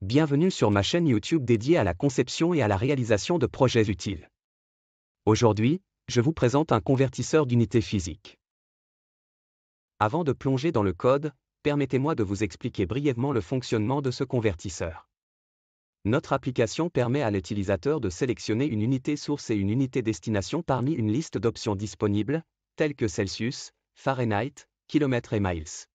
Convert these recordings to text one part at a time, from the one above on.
Bienvenue sur ma chaîne YouTube dédiée à la conception et à la réalisation de projets utiles. Aujourd'hui, je vous présente un convertisseur d'unités physiques. Avant de plonger dans le code, permettez-moi de vous expliquer brièvement le fonctionnement de ce convertisseur. Notre application permet à l'utilisateur de sélectionner une unité source et une unité destination parmi une liste d'options disponibles, telles que Celsius, Fahrenheit, kilomètres et miles.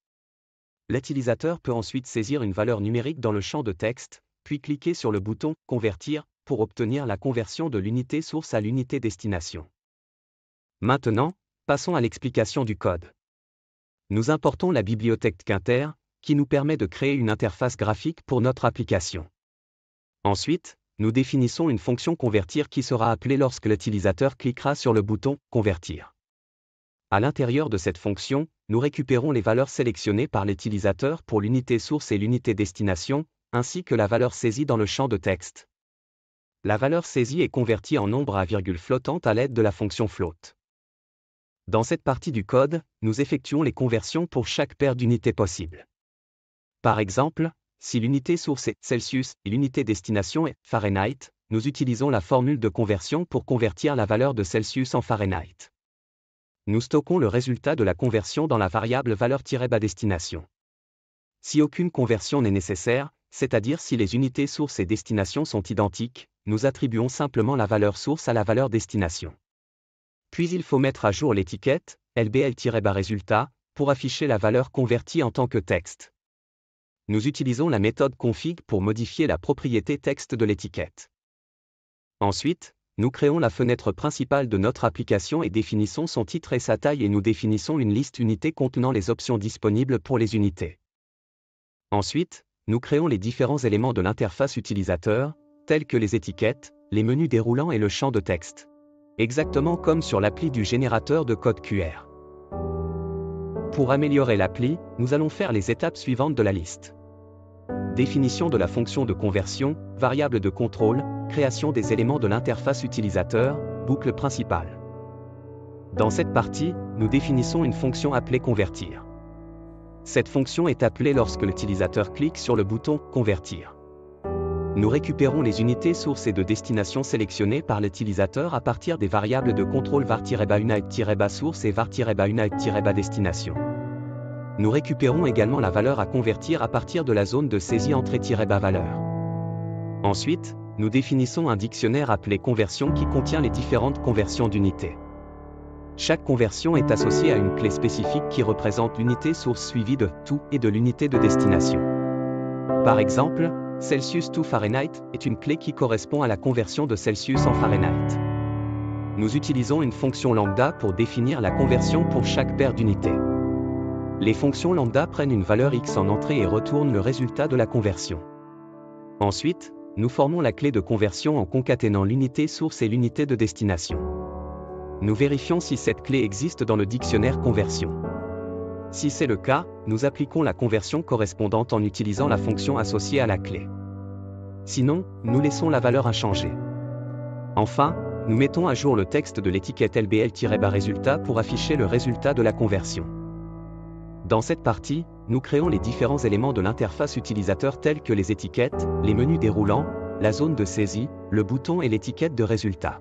L'utilisateur peut ensuite saisir une valeur numérique dans le champ de texte, puis cliquer sur le bouton « Convertir » pour obtenir la conversion de l'unité source à l'unité destination. Maintenant, passons à l'explication du code. Nous importons la bibliothèque Tkinter, qui nous permet de créer une interface graphique pour notre application. Ensuite, nous définissons une fonction convertir qui sera appelée lorsque l'utilisateur cliquera sur le bouton « Convertir ». À l'intérieur de cette fonction, nous récupérons les valeurs sélectionnées par l'utilisateur pour l'unité source et l'unité destination, ainsi que la valeur saisie dans le champ de texte. La valeur saisie est convertie en nombre à virgule flottante à l'aide de la fonction float. Dans cette partie du code, nous effectuons les conversions pour chaque paire d'unités possibles. Par exemple, si l'unité source est Celsius et l'unité destination est Fahrenheit, nous utilisons la formule de conversion pour convertir la valeur de Celsius en Fahrenheit. Nous stockons le résultat de la conversion dans la variable valeur-destination. Si aucune conversion n'est nécessaire, c'est-à-dire si les unités source et destination sont identiques, nous attribuons simplement la valeur source à la valeur destination. Puis il faut mettre à jour l'étiquette lbl-résultat pour afficher la valeur convertie en tant que texte. Nous utilisons la méthode config pour modifier la propriété texte de l'étiquette. Ensuite, nous créons la fenêtre principale de notre application et définissons son titre et sa taille et nous définissons une liste unité contenant les options disponibles pour les unités. Ensuite, nous créons les différents éléments de l'interface utilisateur, tels que les étiquettes, les menus déroulants et le champ de texte. Exactement comme sur l'appli du générateur de code QR. Pour améliorer l'appli, nous allons faire les étapes suivantes de la liste. Définition de la fonction de conversion, variable de contrôle, création des éléments de l'interface utilisateur, boucle principale. Dans cette partie, nous définissons une fonction appelée convertir. Cette fonction est appelée lorsque l'utilisateur clique sur le bouton convertir. Nous récupérons les unités source et de destination sélectionnées par l'utilisateur à partir des variables de contrôle var-unit-source et var-unit-destination. Nous récupérons également la valeur à convertir à partir de la zone de saisie entrée-valeur. Ensuite, nous définissons un dictionnaire appelé conversion qui contient les différentes conversions d'unités. Chaque conversion est associée à une clé spécifique qui représente l'unité source suivie de to et de l'unité de destination. Par exemple, Celsius to Fahrenheit est une clé qui correspond à la conversion de Celsius en Fahrenheit. Nous utilisons une fonction lambda pour définir la conversion pour chaque paire d'unités. Les fonctions lambda prennent une valeur x en entrée et retournent le résultat de la conversion. Ensuite, nous formons la clé de conversion en concaténant l'unité source et l'unité de destination. Nous vérifions si cette clé existe dans le dictionnaire conversion. Si c'est le cas, nous appliquons la conversion correspondante en utilisant la fonction associée à la clé. Sinon, nous laissons la valeur inchangée. Enfin, nous mettons à jour le texte de l'étiquette lbl-résultat pour afficher le résultat de la conversion. Dans cette partie, nous créons les différents éléments de l'interface utilisateur tels que les étiquettes, les menus déroulants, la zone de saisie, le bouton et l'étiquette de résultat.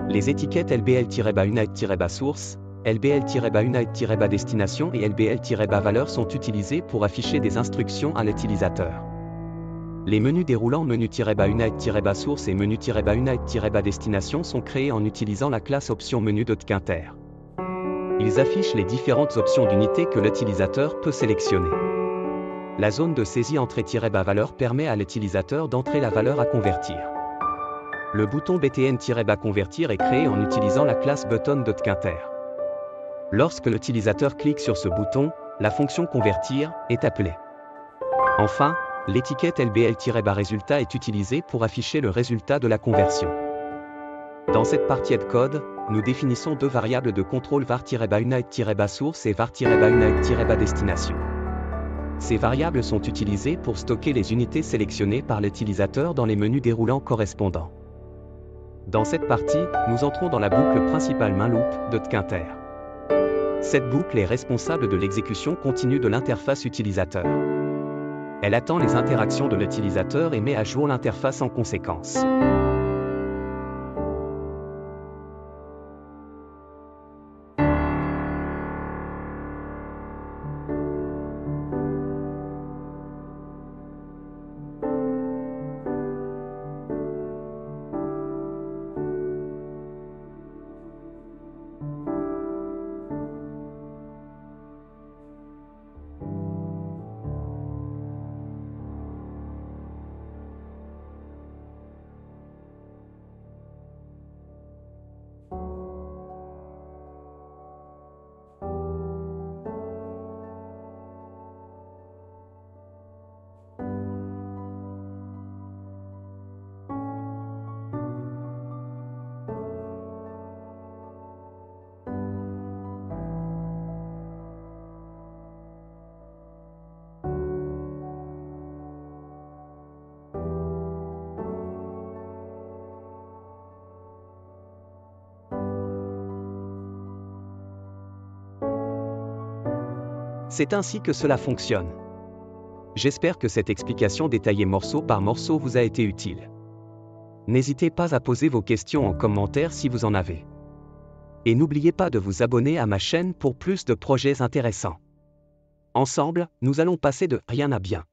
Les étiquettes lbl-unit-source, lbl-unit-destination et lbl-valeur sont utilisées pour afficher des instructions à l'utilisateur. Les menus déroulants menu-unit-source et menu-unit-destination sont créés en utilisant la classe option menu de Tkinter. Ils affichent les différentes options d'unité que l'utilisateur peut sélectionner. La zone de saisie entrée-valeur permet à l'utilisateur d'entrer la valeur à convertir. Le bouton btn-convertir est créé en utilisant la classe button de Tkinter. Lorsque l'utilisateur clique sur ce bouton, la fonction convertir est appelée. Enfin, l'étiquette lbl-résultat est utilisée pour afficher le résultat de la conversion. Dans cette partie de code, nous définissons deux variables de contrôle var-unit-source et var-unit-destination. Ces variables sont utilisées pour stocker les unités sélectionnées par l'utilisateur dans les menus déroulants correspondants. Dans cette partie, nous entrons dans la boucle principale main-loop de Tkinter. Cette boucle est responsable de l'exécution continue de l'interface utilisateur. Elle attend les interactions de l'utilisateur et met à jour l'interface en conséquence. C'est ainsi que cela fonctionne. J'espère que cette explication détaillée morceau par morceau vous a été utile. N'hésitez pas à poser vos questions en commentaire si vous en avez. Et n'oubliez pas de vous abonner à ma chaîne pour plus de projets intéressants. Ensemble, nous allons passer de rien à bien.